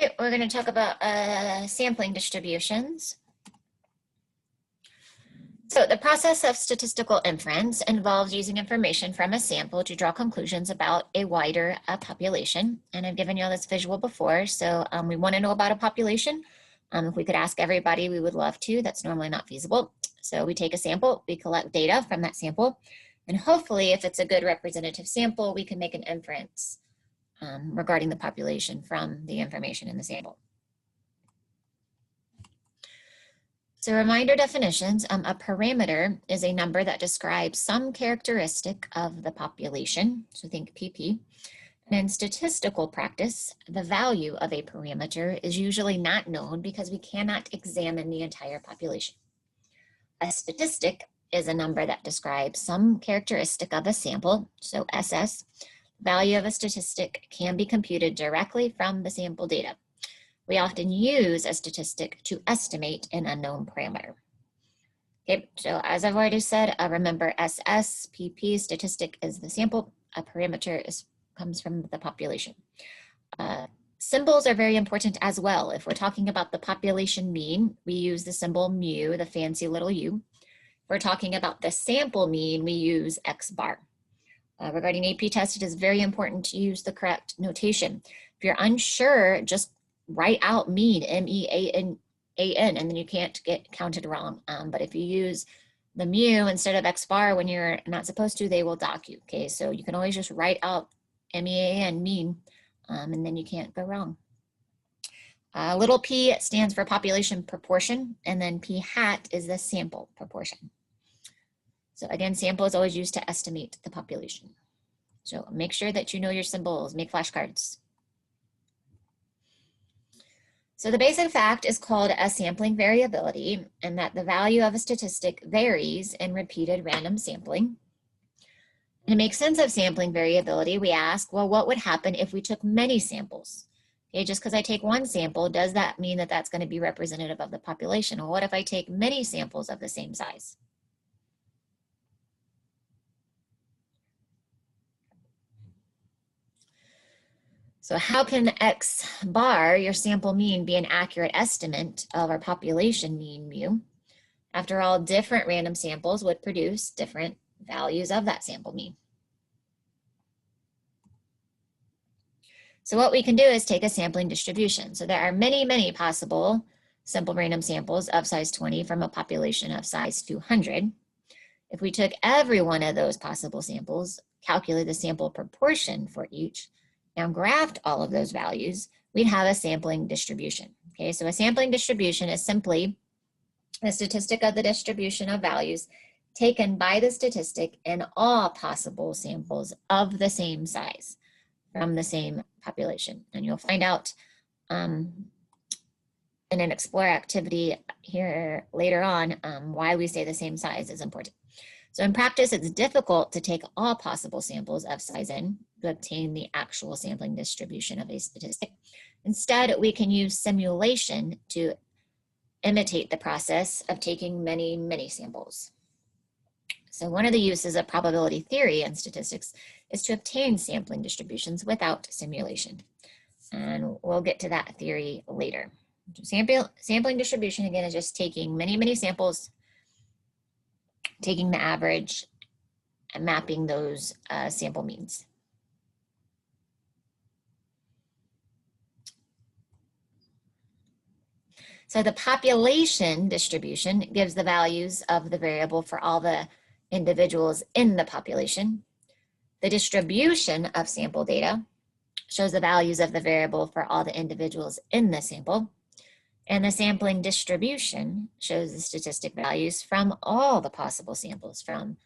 Okay, we're going to talk about sampling distributions. So the process of statistical inference involves using information from a sample to draw conclusions about a wider population. And I've given you all this visual before. So we want to know about a population. If we could ask everybody, we would love to. That's normally not feasible. So we take a sample, we collect data from that sample, and hopefully if it's a good representative sample, we can make an inference regarding the population from the information in the sample. So reminder definitions, a parameter is a number that describes some characteristic of the population. So think PP. And in statistical practice, the value of a parameter is usually not known because we cannot examine the entire population. A statistic is a number that describes some characteristic of a sample, so SS. Value of a statistic can be computed directly from the sample data. We often use a statistic to estimate an unknown parameter. Okay, so as I've already said, remember SS, PP, statistic is the sample, a parameter comes from the population. Symbols are very important as well. If we're talking about the population mean, we use the symbol mu, the fancy little u. If we're talking about the sample mean, we use X bar. Regarding AP test, it is very important to use the correct notation. If you're unsure, just write out mean, M-E-A-N, and then you can't get counted wrong. But if you use the mu instead of X bar when you're not supposed to, they will dock you. Okay, so you can always just write out M-E-A-N, mean, and then you can't go wrong. Little p stands for population proportion, and then p hat is the sample proportion. So again, sample is always used to estimate the population. So make sure that you know your symbols, make flashcards. So the basic fact is called a sampling variability, and that the value of a statistic varies in repeated random sampling. And to make sense of sampling variability, we ask, well, what would happen if we took many samples? Okay, just because I take one sample, does that mean that that's going to be representative of the population? Well, what if I take many samples of the same size? So how can X bar, your sample mean, be an accurate estimate of our population mean mu? After all, different random samples would produce different values of that sample mean. So what we can do is take a sampling distribution. So there are many, many possible simple random samples of size 20 from a population of size 200. If we took every one of those possible samples, calculate the sample proportion for each, and graphed all of those values, we'd have a sampling distribution. Okay, so a sampling distribution is simply a statistic of the distribution of values taken by the statistic in all possible samples of the same size from the same population. And you'll find out in an Explore activity here later on why we say the same size is important. So in practice, it's difficult to take all possible samples of size n to obtain the actual sampling distribution of a statistic. Instead, we can use simulation to imitate the process of taking many, many samples. So one of the uses of probability theory in statistics is to obtain sampling distributions without simulation. And we'll get to that theory later. Sampling distribution, again, is just taking many, many samples, taking the average, and mapping those sample means. So the population distribution gives the values of the variable for all the individuals in the population. The distribution of sample data shows the values of the variable for all the individuals in the sample. And the sampling distribution shows the statistic values from all the possible samples from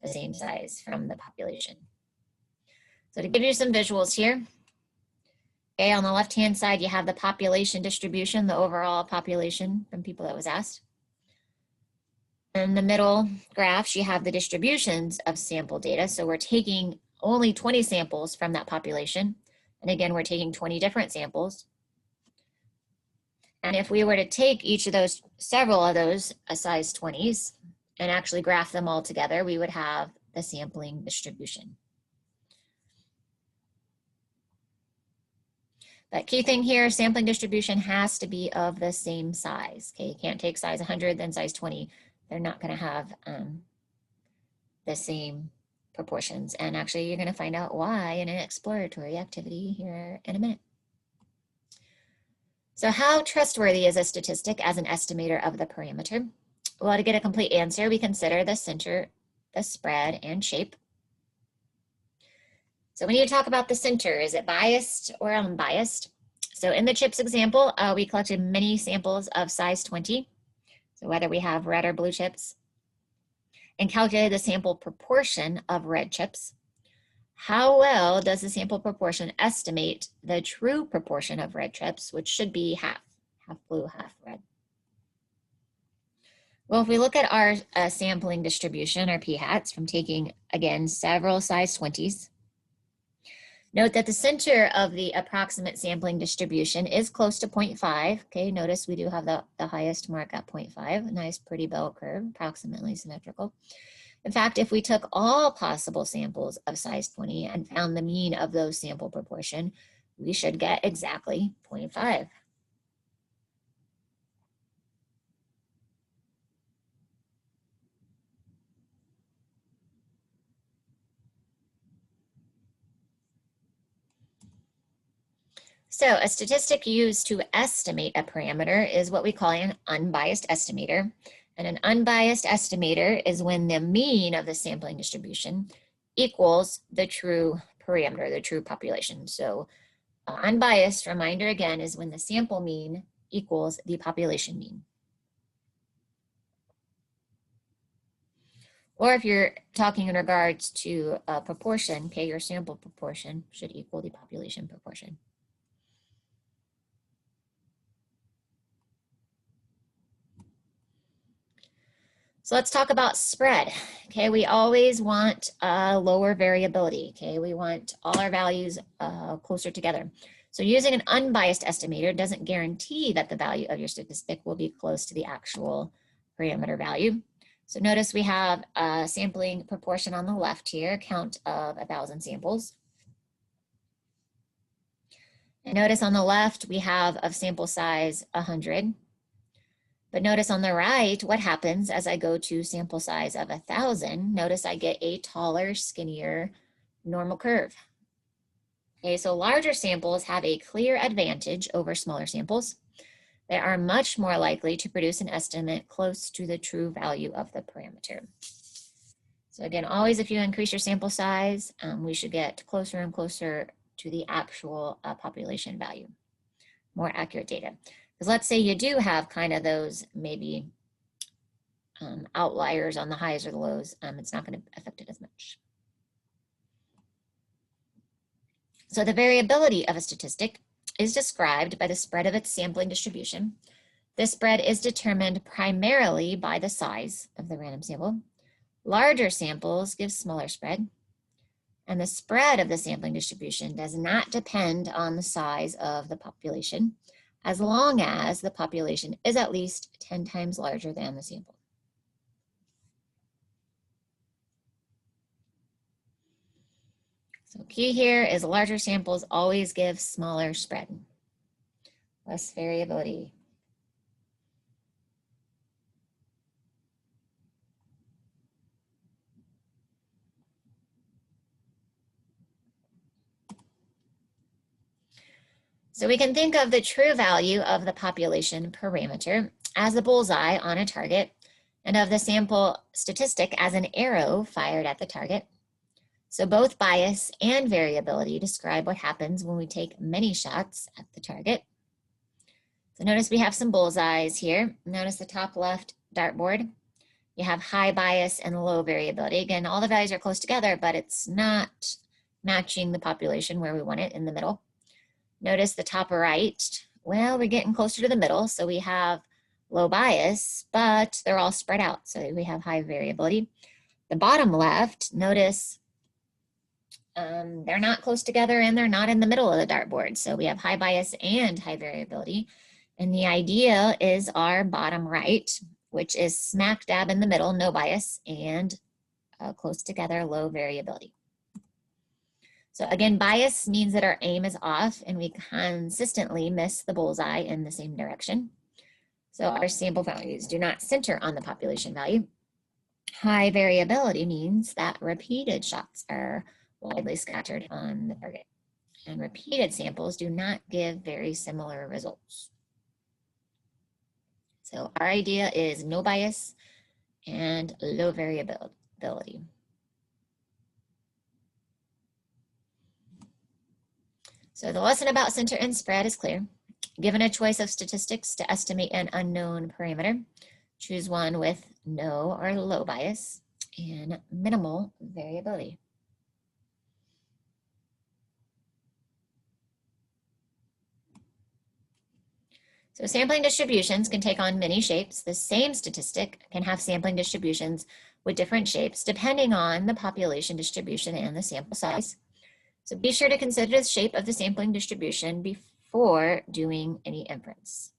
the same size from the population. So to give you some visuals here, okay, on the left-hand side, you have the population distribution, the overall population from people that was asked. In the middle graphs, you have the distributions of sample data. So we're taking only 20 samples from that population. And again, we're taking 20 different samples. And if we were to take each of those, several of those size 20s, and actually graph them all together, we would have the sampling distribution. But key thing here, sampling distribution has to be of the same size. Okay, you can't take size 100, then size 20. They're not going to have the same proportions. And actually, you're going to find out why in an exploratory activity here in a minute. So how trustworthy is a statistic as an estimator of the parameter? Well, to get a complete answer, we consider the center, the spread, and shape. So we need to talk about the center. Is it biased or unbiased? So in the chips example, we collected many samples of size 20. So whether we have red or blue chips, and calculated the sample proportion of red chips. How well does the sample proportion estimate the true proportion of red chips, which should be half blue, half red? Well, if we look at our sampling distribution, our p-hats, from taking, again, several size 20s, note that the center of the approximate sampling distribution is close to 0.5. Okay, notice we do have the highest mark at 0.5, a nice pretty bell curve, approximately symmetrical. In fact, if we took all possible samples of size 20 and found the mean of those sample proportion, we should get exactly 0.5. So a statistic used to estimate a parameter is what we call an unbiased estimator. And an unbiased estimator is when the mean of the sampling distribution equals the true parameter, the true population. So unbiased, reminder again, is when the sample mean equals the population mean. Or if you're talking in regards to a proportion, okay, your sample proportion should equal the population proportion. So let's talk about spread. Okay, we always want lower variability. Okay, we want all our values closer together. So using an unbiased estimator doesn't guarantee that the value of your statistic will be close to the actual parameter value. So notice we have a sampling proportion on the left here, count of 1,000 samples. And notice on the left we have of sample size 100. But notice on the right, what happens as I go to sample size of 1,000, notice I get a taller, skinnier normal curve. Okay, so larger samples have a clear advantage over smaller samples. They are much more likely to produce an estimate close to the true value of the parameter. So again, always if you increase your sample size, we should get closer and closer to the actual population value, more accurate data. Because let's say you do have kind of those maybe outliers on the highs or the lows, it's not going to affect it as much. So the variability of a statistic is described by the spread of its sampling distribution. This spread is determined primarily by the size of the random sample. Larger samples give smaller spread, and the spread of the sampling distribution does not depend on the size of the population, as long as the population is at least 10 times larger than the sample. So key here is larger samples always give smaller spread, less variability. So we can think of the true value of the population parameter as the bullseye on a target, and of the sample statistic as an arrow fired at the target. So both bias and variability describe what happens when we take many shots at the target. So notice we have some bullseyes here. Notice the top left dartboard. You have high bias and low variability. Again, all the values are close together, but it's not matching the population where we want it in the middle. Notice the top right, well, we're getting closer to the middle, so we have low bias, but they're all spread out, so we have high variability. The bottom left, notice they're not close together and they're not in the middle of the dartboard, so we have high bias and high variability. And the idea is our bottom right, which is smack dab in the middle, no bias, and close together, low variability. So again, bias means that our aim is off and we consistently miss the bullseye in the same direction. So our sample values do not center on the population value. High variability means that repeated shots are widely scattered on the target, and repeated samples do not give very similar results. So our idea is no bias and low variability. So the lesson about center and spread is clear. Given a choice of statistics to estimate an unknown parameter, choose one with no or low bias and minimal variability. So sampling distributions can take on many shapes. The same statistic can have sampling distributions with different shapes depending on the population distribution and the sample size. So be sure to consider the shape of the sampling distribution before doing any inference.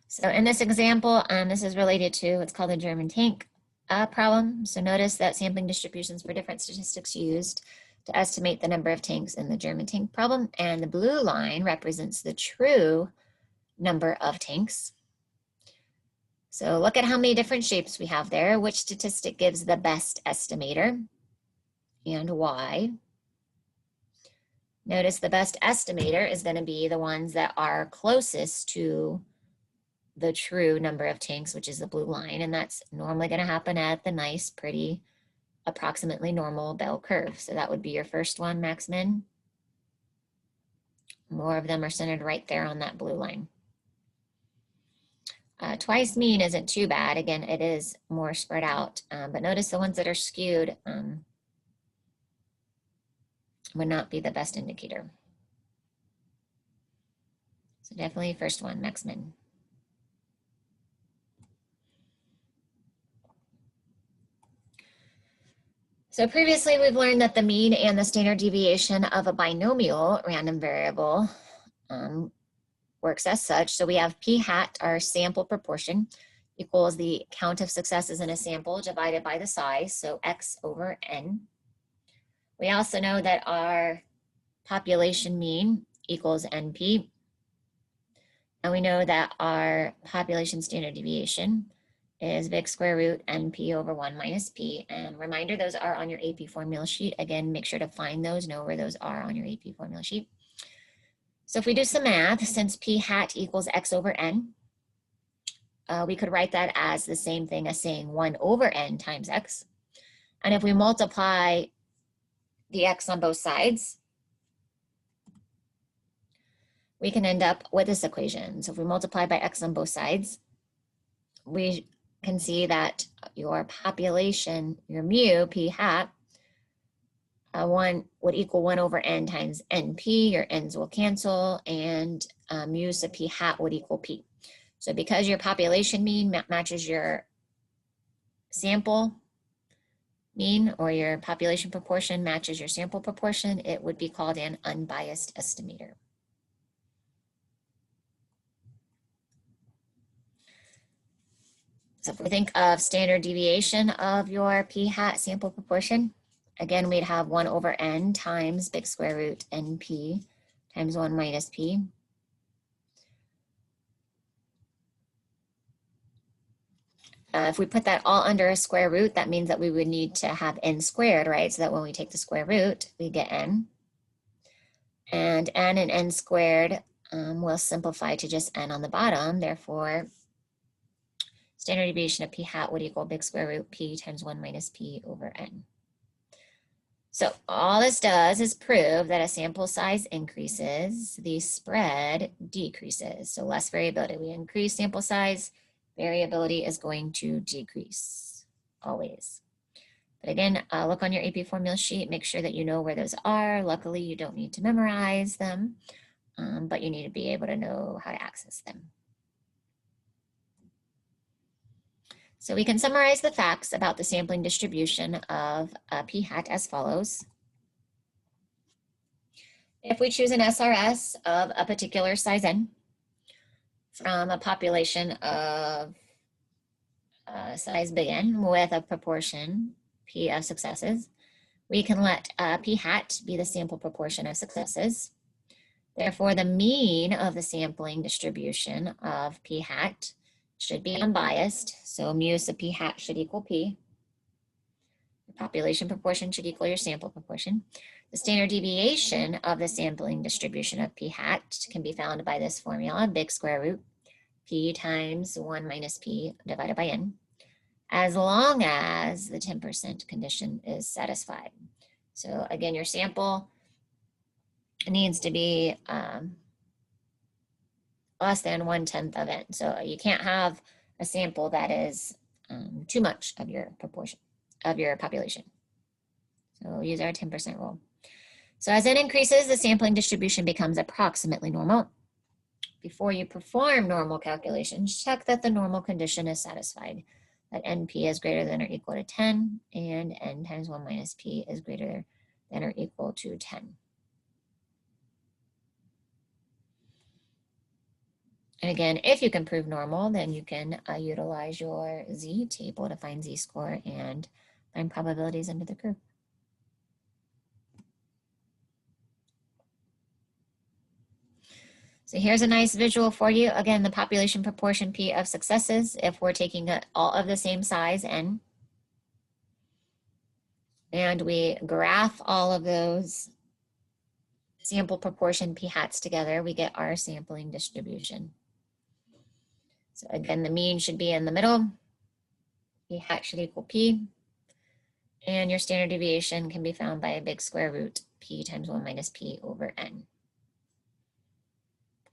So in this example, this is related to what's called the German tank problem. So notice that sampling distributions for different statistics used to estimate the number of tanks in the German tank problem. And the blue line represents the true number of tanks. So look at how many different shapes we have there. Which statistic gives the best estimator and why? Notice the best estimator is going to be the ones that are closest to the true number of tanks, which is the blue line, and that's normally going to happen at the nice, pretty, approximately normal bell curve. So that would be your first one, max min. More of them are centered right there on that blue line. Twice mean isn't too bad. Again, it is more spread out, but notice the ones that are skewed would not be the best indicator. So definitely first one, max min. So previously we've learned that the mean and the standard deviation of a binomial random variable works as such. So we have p hat, our sample proportion, equals the count of successes in a sample divided by the size, so x over n. We also know that our population mean equals NP. And we know that our population standard deviation is big square root NP over 1 minus P. And reminder, those are on your AP formula sheet. Again, make sure to find those, know where those are on your AP formula sheet. So if we do some math, since P hat equals X over N, we could write that as the same thing as saying 1 over N times X. And if we multiply the X on both sides, we can end up with this equation. So if we multiply by X on both sides, we can see that your population, your mu, P hat, 1 would equal 1 over N times NP. Your N's will cancel, and mu sub P hat would equal P. So because your population mean matches your sample mean, or your population proportion matches your sample proportion, it would be called an unbiased estimator. So if we think of standard deviation of your p hat sample proportion, again, we'd have 1 over n times big square root np times 1 minus p. If we put that all under a square root, that means that we would need to have n squared, right? So that when we take the square root, we get n. And n and n squared will simplify to just n on the bottom. Therefore, standard deviation of p hat would equal big square root p times 1 minus p over n. So all this does is prove that as sample size increases, the spread decreases. So less variability. We increase sample size, variability is going to decrease always. But again, look on your AP formula sheet, make sure that you know where those are. Luckily, you don't need to memorize them, but you need to be able to know how to access them. So we can summarize the facts about the sampling distribution of p hat as follows. If we choose an SRS of a particular size n, from a population of size big N with a proportion P of successes, we can let P hat be the sample proportion of successes. Therefore, the mean of the sampling distribution of P hat should be unbiased. So mu sub P hat should equal P. The population proportion should equal your sample proportion. The standard deviation of the sampling distribution of P hat can be found by this formula, big square root P times 1 minus P divided by N, as long as the 10% condition is satisfied. So again, your sample needs to be less than 1/10 of N. So you can't have a sample that is too much of your proportion of your population. So we'll use our 10% rule. So as N increases, the sampling distribution becomes approximately normal. Before you perform normal calculations, check that the normal condition is satisfied, that NP is greater than or equal to 10, and N times 1 minus P is greater than or equal to 10. And again, if you can prove normal, then you can utilize your Z table to find Z-score and find probabilities under the curve. So here's a nice visual for you. Again, the population proportion P of successes, if we're taking all of the same size N, and we graph all of those sample proportion P hats together, we get our sampling distribution. So again, the mean should be in the middle. P hat should equal P. And your standard deviation can be found by a big square root P times 1 minus P over N.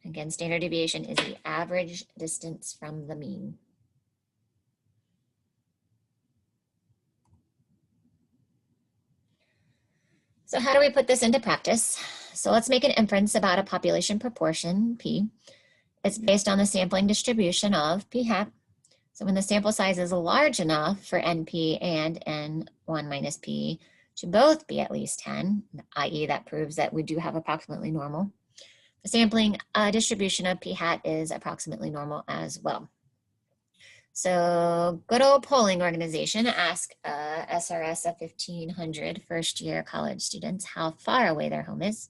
Again, standard deviation is the average distance from the mean. So how do we put this into practice? So let's make an inference about a population proportion, P. It's based on the sampling distribution of P hat. So when the sample size is large enough for NP and N1 minus P to both be at least 10, i.e. that proves that we do have approximately normal, the sampling distribution of P hat is approximately normal as well. So good old polling organization asked SRS of 1,500 first-year college students how far away their home is.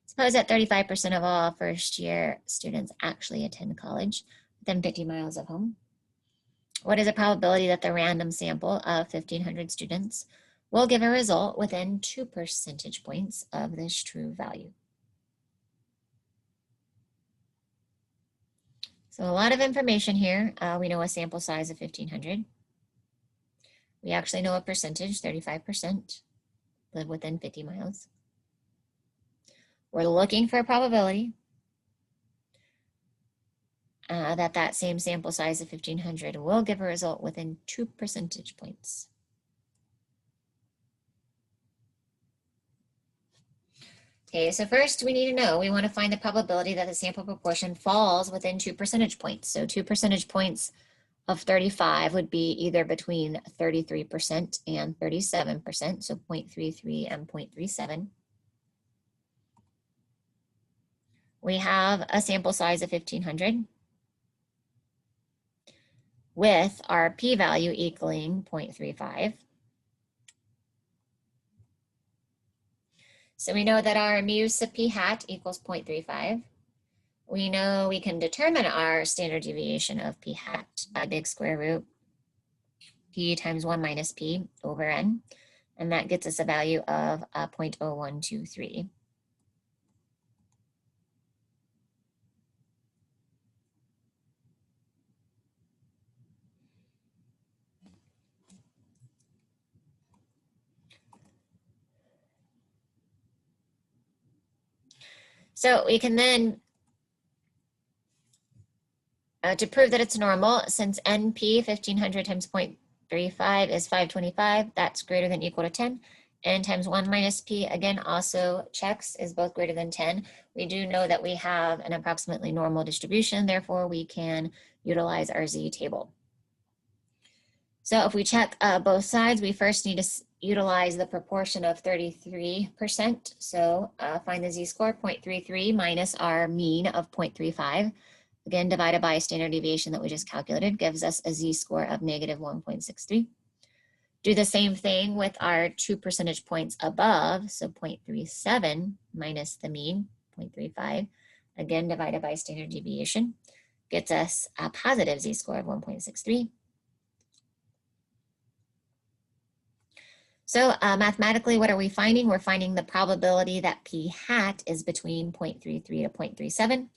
Suppose that 35% of all first-year students actually attend college within 50 miles of home. What is the probability that the random sample of 1,500 students will give a result within 2 percentage points of this true value? So a lot of information here. We know a sample size of 1,500. We actually know a percentage, 35%, live within 50 miles. We're looking for a probability that same sample size of 1,500 will give a result within 2 percentage points. Okay, so first we need to know, we want to find the probability that the sample proportion falls within 2 percentage points. So 2 percentage points of 35 would be either between 33% and 37%, so 0.33 and 0.37. We have a sample size of 1,500 with our p-value equaling 0.35. So we know that our mu sub p hat equals 0.35. We know we can determine our standard deviation of p hat by big square root p times 1 minus p over n, and that gets us a value of 0.0123. So we can then, to prove that it's normal, since NP 1,500 times 0.35 is 525, that's greater than or equal to 10. N times 1 minus P, again, also checks, is both greater than 10. We do know that we have an approximately normal distribution, therefore we can utilize our Z table. So if we check both sides, we first need to utilize the proportion of 33%. So find the Z-score, 0.33 minus our mean of 0.35. again, divided by a standard deviation that we just calculated, gives us a z-score of negative 1.63. Do the same thing with our 2 percentage points above, so 0.37 minus the mean, 0.35, again, divided by standard deviation, gets us a positive z-score of 1.63. So mathematically, what are we finding? We're finding the probability that p hat is between 0.33 to 0.37.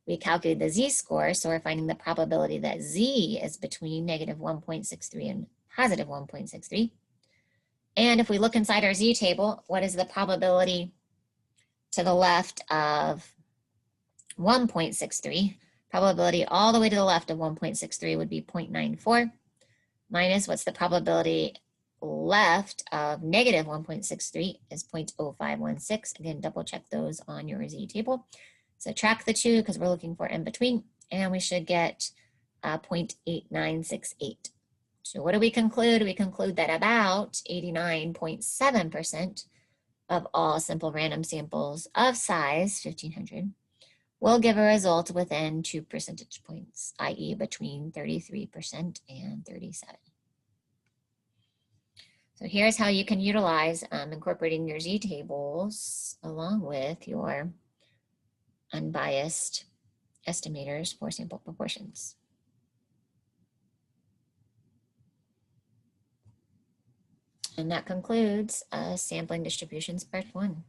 We calculated the z-score, so we're finding the probability that z is between negative 1.63 and positive 1.63. And if we look inside our z-table, what is the probability to the left of 1.63? Probability all the way to the left of 1.63 would be 0.94, minus what's the probability left of negative 1.63 is 0.0516. Again, double check those on your z-table. Subtract the two because we're looking for in between, and we should get 0.8968. So what do we conclude? We conclude that about 89.7% of all simple random samples of size 1500 will give a result within 2 percentage points, i.e. between 33% and 37%. So here's how you can utilize incorporating your z-tables along with your unbiased estimators for sample proportions. And that concludes sampling distributions part 1.